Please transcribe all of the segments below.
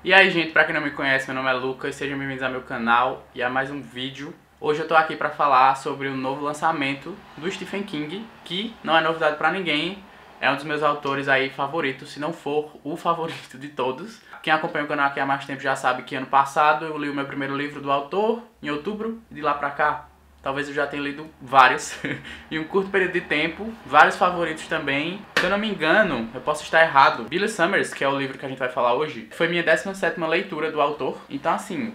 E aí, gente, pra quem não me conhece, meu nome é Lucas, sejam bem-vindos ao meu canal e a mais um vídeo. Hoje eu tô aqui pra falar sobre o novo lançamento do Stephen King, que não é novidade pra ninguém, é um dos meus autores aí favoritos, se não for o favorito de todos. Quem acompanha o canal aqui há mais tempo já sabe que ano passado eu li o meu primeiro livro do autor, em outubro, e de lá pra cá talvez eu já tenha lido vários, em um curto período de tempo, vários favoritos também. Se eu não me engano, eu posso estar errado, Billy Summers, que é o livro que a gente vai falar hoje, foi minha 17ª leitura do autor, então assim,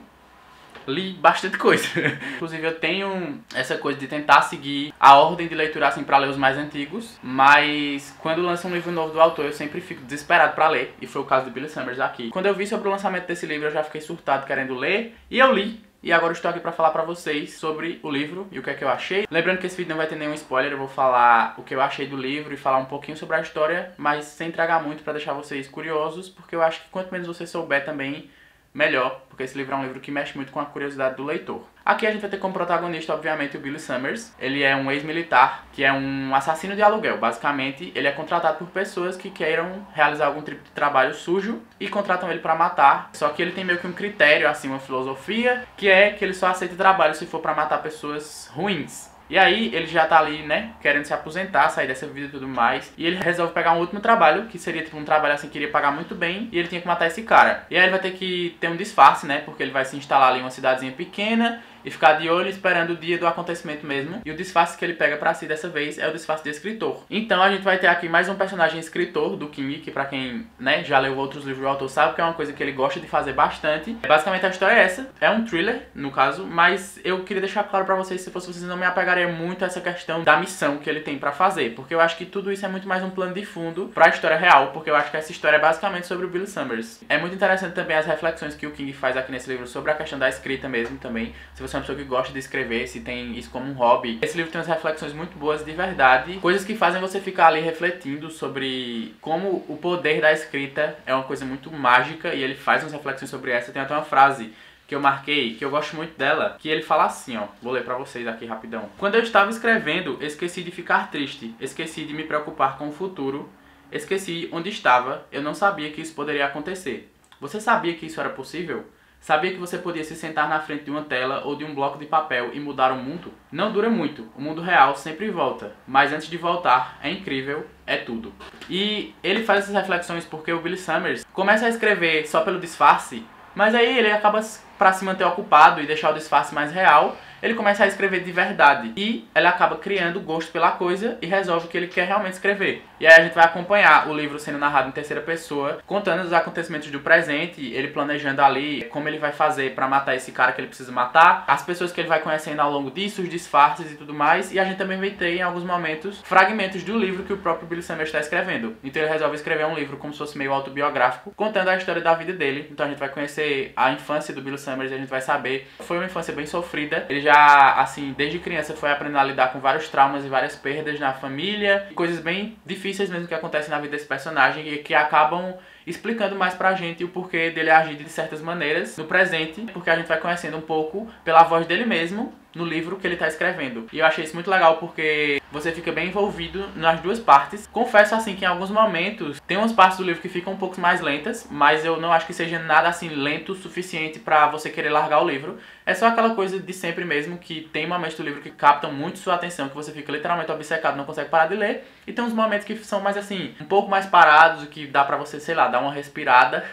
li bastante coisa. Inclusive eu tenho essa coisa de tentar seguir a ordem de leitura assim pra ler os mais antigos, mas quando lança um livro novo do autor eu sempre fico desesperado pra ler, e foi o caso do Billy Summers aqui. Quando eu vi sobre o lançamento desse livro eu já fiquei surtado querendo ler, e eu li. E agora eu estou aqui para falar para vocês sobre o livro e o que é que eu achei. Lembrando que esse vídeo não vai ter nenhum spoiler, eu vou falar o que eu achei do livro e falar um pouquinho sobre a história, mas sem entregar muito para deixar vocês curiosos, porque eu acho que quanto menos você souber também, melhor, porque esse livro é um livro que mexe muito com a curiosidade do leitor. Aqui a gente vai ter como protagonista, obviamente, o Billy Summers. Ele é um ex-militar, que é um assassino de aluguel. Basicamente, ele é contratado por pessoas que queiram realizar algum tipo de trabalho sujo e contratam ele pra matar. Só que ele tem meio que um critério, assim, uma filosofia, que é que ele só aceita trabalho se for pra matar pessoas ruins. E aí ele já tá ali, né, querendo se aposentar, sair dessa vida e tudo mais. E ele resolve pegar um último trabalho, que seria tipo um trabalho assim que iria pagar muito bem, e ele tinha que matar esse cara. E aí ele vai ter que ter um disfarce, né, porque ele vai se instalar ali em uma cidadezinha pequena e ficar de olho esperando o dia do acontecimento mesmo. E o disfarce que ele pega pra si dessa vez é o disfarce de escritor. Então a gente vai ter aqui mais um personagem escritor do King, que pra quem, né, já leu outros livros do autor sabe que é uma coisa que ele gosta de fazer bastante. Basicamente a história é essa, é um thriller, no caso, mas eu queria deixar claro pra vocês, se fosse vocês, não me apegariam muito a essa questão da missão que ele tem pra fazer, porque eu acho que tudo isso é muito mais um plano de fundo pra história real, porque eu acho que essa história é basicamente sobre o Billy Summers. É muito interessante também as reflexões que o King faz aqui nesse livro sobre a questão da escrita mesmo também. Se você é uma pessoa que gosta de escrever, se tem isso como um hobby, esse livro tem umas reflexões muito boas de verdade, coisas que fazem você ficar ali refletindo sobre como o poder da escrita é uma coisa muito mágica, e ele faz umas reflexões sobre essa. Tem até uma frase que eu marquei, que eu gosto muito dela, que ele fala assim, ó, vou ler pra vocês aqui rapidão. Quando eu estava escrevendo, esqueci de ficar triste, esqueci de me preocupar com o futuro, esqueci onde estava, eu não sabia que isso poderia acontecer. Você sabia que isso era possível? Sabia que você podia se sentar na frente de uma tela ou de um bloco de papel e mudar o mundo? Não dura muito, o mundo real sempre volta, mas antes de voltar, é incrível, é tudo. E ele faz essas reflexões porque o Billy Summers começa a escrever só pelo disfarce, mas aí ele acaba, para se manter ocupado e deixar o disfarce mais real, ele começa a escrever de verdade. E ele acaba criando gosto pela coisa e resolve o que ele quer realmente escrever. E aí a gente vai acompanhar o livro sendo narrado em terceira pessoa, contando os acontecimentos do presente, ele planejando ali como ele vai fazer pra matar esse cara que ele precisa matar, as pessoas que ele vai conhecendo ao longo disso, os disfarces e tudo mais. E a gente também vai ter, em alguns momentos, fragmentos do livro que o próprio Billy Summers está escrevendo. Então ele resolve escrever um livro como se fosse meio autobiográfico, contando a história da vida dele. Então a gente vai conhecer a infância do Billy Summers e a gente vai saber que foi uma infância bem sofrida. Ele já, assim, desde criança foi aprendendo a lidar com vários traumas e várias perdas na família, coisas bem difíceis mesmo que acontecem na vida desse personagem e que acabam explicando mais pra gente o porquê dele agir de certas maneiras no presente, porque a gente vai conhecendo um pouco pela voz dele mesmo no livro que ele tá escrevendo. E eu achei isso muito legal porque você fica bem envolvido nas duas partes. Confesso assim que em alguns momentos tem umas partes do livro que ficam um pouco mais lentas, mas eu não acho que seja nada assim lento o suficiente pra você querer largar o livro. É só aquela coisa de sempre mesmo, que tem momentos do livro que captam muito sua atenção, que você fica literalmente obcecado, não consegue parar de ler. E tem uns momentos que são mais assim, um pouco mais parados, que dá pra você, sei lá, dar uma respirada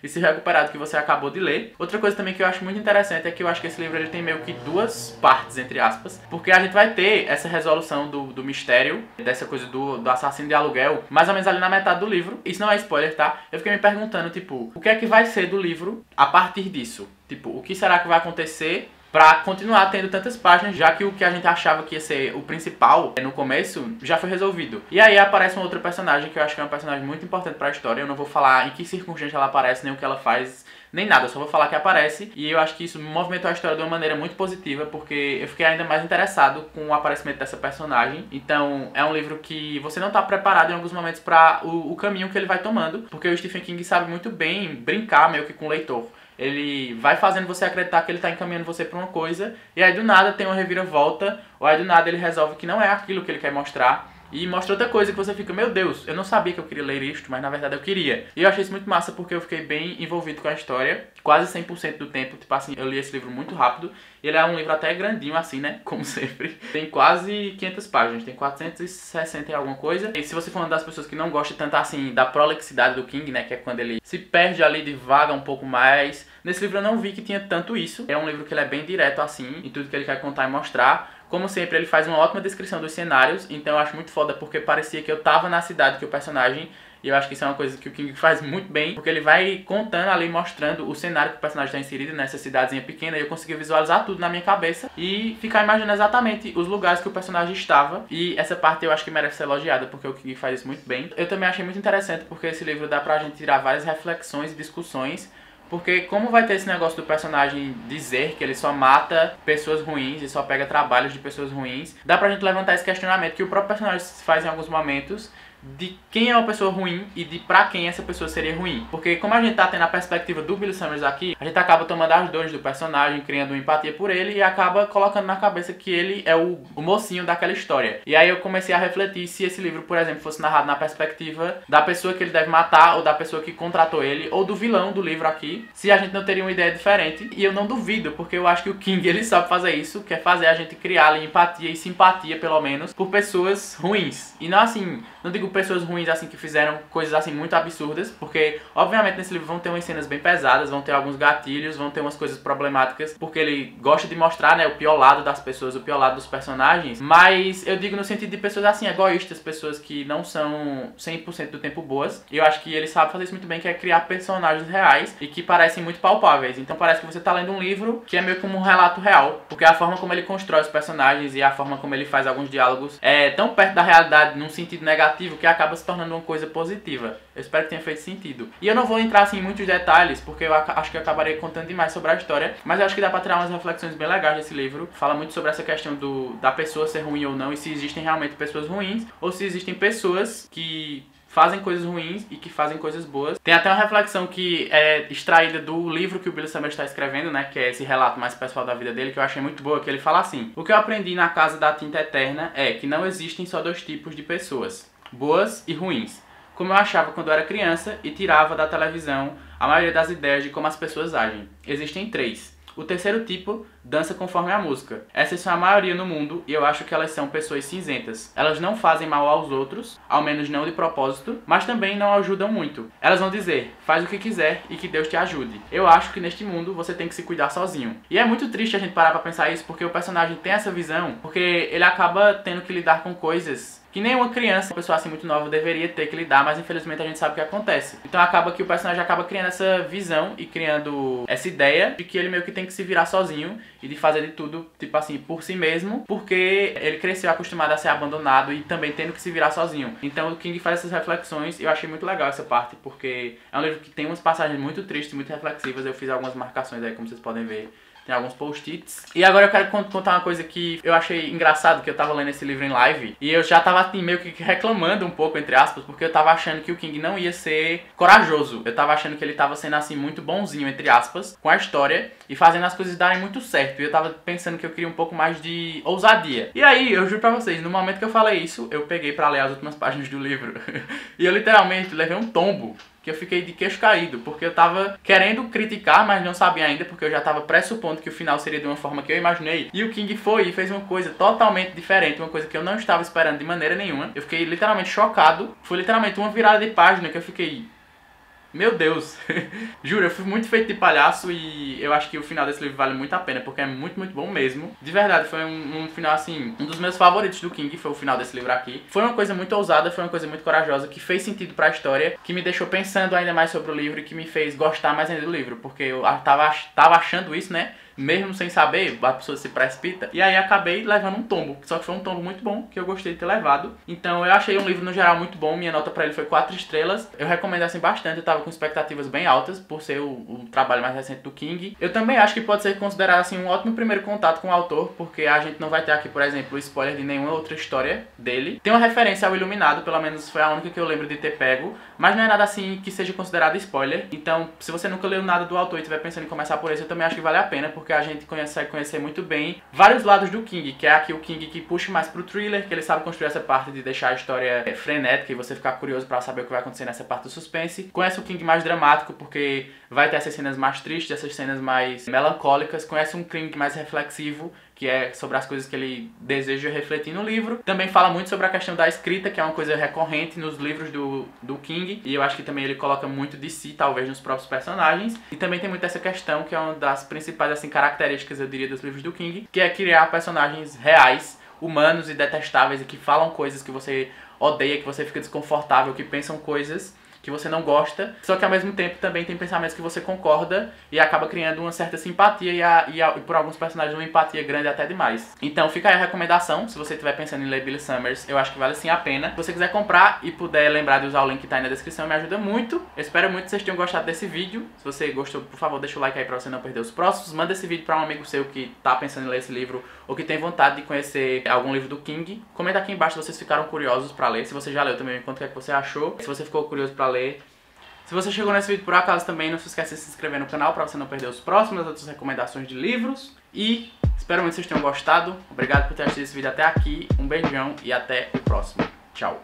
e se recuperar do que você acabou de ler. Outra coisa também que eu acho muito interessante é que eu acho que esse livro ele tem meio que duas partes, entre aspas, porque a gente vai ter essa resolução do mistério, dessa coisa do assassino de aluguel, mais ou menos ali na metade do livro. Isso não é spoiler, tá? Eu fiquei me perguntando, tipo, o que é que vai ser do livro a partir disso? Tipo, o que será que vai acontecer pra continuar tendo tantas páginas, já que o que a gente achava que ia ser o principal no começo já foi resolvido. E aí aparece um outro personagem que eu acho que é um personagem muito importante pra história. Eu não vou falar em que circunstância ela aparece, nem o que ela faz, nem nada, eu só vou falar que aparece. E eu acho que isso movimentou a história de uma maneira muito positiva, porque eu fiquei ainda mais interessado com o aparecimento dessa personagem. Então é um livro que você não tá preparado em alguns momentos para o caminho que ele vai tomando, porque o Stephen King sabe muito bem brincar meio que com o leitor. Ele vai fazendo você acreditar que ele tá encaminhando você pra uma coisa, e aí do nada tem uma reviravolta, ou aí do nada ele resolve que não é aquilo que ele quer mostrar. e mostra outra coisa que você fica, meu Deus, eu não sabia que eu queria ler isto, mas na verdade eu queria. E eu achei isso muito massa porque eu fiquei bem envolvido com a história, quase 100% do tempo, tipo assim, eu li esse livro muito rápido. Ele é um livro até grandinho assim, né, como sempre. Tem quase 500 páginas, tem 460 e alguma coisa. E se você for uma das pessoas que não gosta tanto assim da prolixidade do King, né, que é quando ele se perde ali, divaga um pouco mais, nesse livro eu não vi que tinha tanto isso. É um livro que ele é bem direto assim, em tudo que ele quer contar e mostrar. Como sempre, ele faz uma ótima descrição dos cenários, então eu acho muito foda porque parecia que eu tava na cidade que o personagem... E eu acho que isso é uma coisa que o King faz muito bem, porque ele vai contando ali, mostrando o cenário que o personagem está inserido nessa cidadezinha pequena, e eu consegui visualizar tudo na minha cabeça e ficar imaginando exatamente os lugares que o personagem estava. E essa parte eu acho que merece ser elogiada, porque o King faz isso muito bem. Eu também achei muito interessante porque esse livro dá pra gente tirar várias reflexões e discussões. Porque como vai ter esse negócio do personagem dizer que ele só mata pessoas ruins e só pega trabalhos de pessoas ruins, dá pra gente levantar esse questionamento que o próprio personagem faz em alguns momentos, de quem é uma pessoa ruim e de pra quem essa pessoa seria ruim. Porque como a gente tá tendo a perspectiva do Billy Summers aqui, a gente acaba tomando as dores do personagem, criando uma empatia por ele e acaba colocando na cabeça que ele é o mocinho daquela história. E aí eu comecei a refletir se esse livro, por exemplo, fosse narrado na perspectiva da pessoa que ele deve matar, ou da pessoa que contratou ele, ou do vilão do livro aqui, se a gente não teria uma ideia diferente. E eu não duvido, porque eu acho que o King, ele sabe fazer isso, que é fazer a gente criar ali empatia e simpatia, pelo menos, por pessoas ruins. E não assim, não digo pessoas ruins assim que fizeram coisas assim muito absurdas, porque obviamente nesse livro vão ter umas cenas bem pesadas, vão ter alguns gatilhos, vão ter umas coisas problemáticas, porque ele gosta de mostrar, né, o pior lado das pessoas, o pior lado dos personagens, mas eu digo no sentido de pessoas assim, egoístas, pessoas que não são 100% do tempo boas, e eu acho que ele sabe fazer isso muito bem, que é criar personagens reais e que parecem muito palpáveis. Então parece que você tá lendo um livro que é meio como um relato real, porque a forma como ele constrói os personagens e a forma como ele faz alguns diálogos é tão perto da realidade num sentido negativo que acaba se tornando uma coisa positiva. Eu espero que tenha feito sentido. E eu não vou entrar assim em muitos detalhes, porque eu acho que eu acabarei contando demais sobre a história, mas eu acho que dá pra tirar umas reflexões bem legais desse livro. Fala muito sobre essa questão da pessoa ser ruim ou não, e se existem realmente pessoas ruins, ou se existem pessoas que fazem coisas ruins e que fazem coisas boas. Tem até uma reflexão que é extraída do livro que o Billy Summers está escrevendo, né, que é esse relato mais pessoal da vida dele, que eu achei muito boa, que ele fala assim: o que eu aprendi na Casa da Tinta Eterna é que não existem só dois tipos de pessoas, boas e ruins, como eu achava quando eu era criança e tirava da televisão a maioria das ideias de como as pessoas agem. Existem três. O terceiro tipo dança conforme a música. Essas são a maioria no mundo e eu acho que elas são pessoas cinzentas. Elas não fazem mal aos outros, ao menos não de propósito, mas também não ajudam muito. Elas vão dizer, faz o que quiser e que Deus te ajude. Eu acho que neste mundo você tem que se cuidar sozinho. E é muito triste a gente parar pra pensar isso, porque o personagem tem essa visão, porque ele acaba tendo que lidar com coisas que nenhuma criança, uma pessoa assim muito nova, deveria ter que lidar, mas infelizmente a gente sabe o que acontece. Então acaba que o personagem acaba criando essa visão e criando essa ideia de que ele meio que tem que se virar sozinho e de fazer de tudo, tipo assim, por si mesmo, porque ele cresceu acostumado a ser abandonado e também tendo que se virar sozinho. Então o King faz essas reflexões e eu achei muito legal essa parte, porque é um livro que tem umas passagens muito tristes, muito reflexivas. Eu fiz algumas marcações aí, como vocês podem ver. Tem alguns post-its. E agora eu quero contar uma coisa que eu achei engraçado, que eu tava lendo esse livro em live e eu já tava assim, meio que reclamando um pouco, entre aspas, porque eu tava achando que o King não ia ser corajoso. Eu tava achando que ele tava sendo assim muito bonzinho, entre aspas, com a história e fazendo as coisas darem muito certo. E eu tava pensando que eu queria um pouco mais de ousadia. E aí, eu juro pra vocês, no momento que eu falei isso, eu peguei pra ler as últimas páginas do livro e eu literalmente levei um tombo, que eu fiquei de queixo caído, porque eu tava querendo criticar, mas não sabia ainda, porque eu já tava pressupondo que o final seria de uma forma que eu imaginei, e o King foi e fez uma coisa totalmente diferente, uma coisa que eu não estava esperando de maneira nenhuma. Eu fiquei literalmente chocado, foi literalmente uma virada de página que eu fiquei... Meu Deus, juro, eu fui muito feito de palhaço e eu acho que o final desse livro vale muito a pena, porque é muito, muito bom mesmo. De verdade, foi um final assim, um dos meus favoritos do King foi o final desse livro aqui. Foi uma coisa muito ousada, foi uma coisa muito corajosa, que fez sentido pra história, que me deixou pensando ainda mais sobre o livro e que me fez gostar mais ainda do livro, porque eu tava achando isso, né? Mesmo sem saber, a pessoa se precipita. E aí acabei levando um tombo. Só que foi um tombo muito bom, que eu gostei de ter levado. Então eu achei um livro no geral muito bom. Minha nota pra ele foi 4 estrelas. Eu recomendo assim bastante. Eu tava com expectativas bem altas, por ser o trabalho mais recente do King. Eu também acho que pode ser considerado assim um ótimo primeiro contato com o autor, porque a gente não vai ter aqui, por exemplo, spoiler de nenhuma outra história dele. Tem uma referência ao Iluminado, pelo menos foi a única que eu lembro de ter pego. Mas não é nada assim que seja considerado spoiler. Então, se você nunca leu nada do autor e estiver pensando em começar por esse, eu também acho que vale a pena, porque porque a gente consegue conhecer muito bem vários lados do King, que é aqui o King que puxa mais pro thriller, que ele sabe construir essa parte de deixar a história frenética e você ficar curioso pra saber o que vai acontecer nessa parte do suspense. Conhece o King mais dramático, porque vai ter essas cenas mais tristes, essas cenas mais melancólicas. Conhece um King mais reflexivo, que é sobre as coisas que ele deseja refletir no livro. Também fala muito sobre a questão da escrita, que é uma coisa recorrente nos livros do King, e eu acho que também ele coloca muito de si, talvez, nos próprios personagens. E também tem muito essa questão, que é uma das principais assim, características, eu diria, dos livros do King, que é criar personagens reais, humanos e detestáveis, e que falam coisas que você odeia, que você fica desconfortável, que pensam coisas que você não gosta, só que ao mesmo tempo também tem pensamentos que você concorda e acaba criando uma certa simpatia e por alguns personagens uma empatia grande até demais. Então fica aí a recomendação, se você estiver pensando em ler Billy Summers, eu acho que vale sim a pena. Se você quiser comprar e puder lembrar de usar o link que tá aí na descrição, me ajuda muito. Eu espero muito que vocês tenham gostado desse vídeo. Se você gostou, por favor, deixa o like aí pra você não perder os próximos. Manda esse vídeo pra um amigo seu que tá pensando em ler esse livro ou que tem vontade de conhecer algum livro do King. Comenta aqui embaixo se vocês ficaram curiosos pra ler. Se você já leu também, me conta o que você achou. Se você ficou curioso pra ler. Se você chegou nesse vídeo por acaso também, não se esqueça de se inscrever no canal para você não perder os próximos, as outras recomendações de livros. E espero muito que vocês tenham gostado. Obrigado por ter assistido esse vídeo até aqui. Um beijão e até o próximo. Tchau.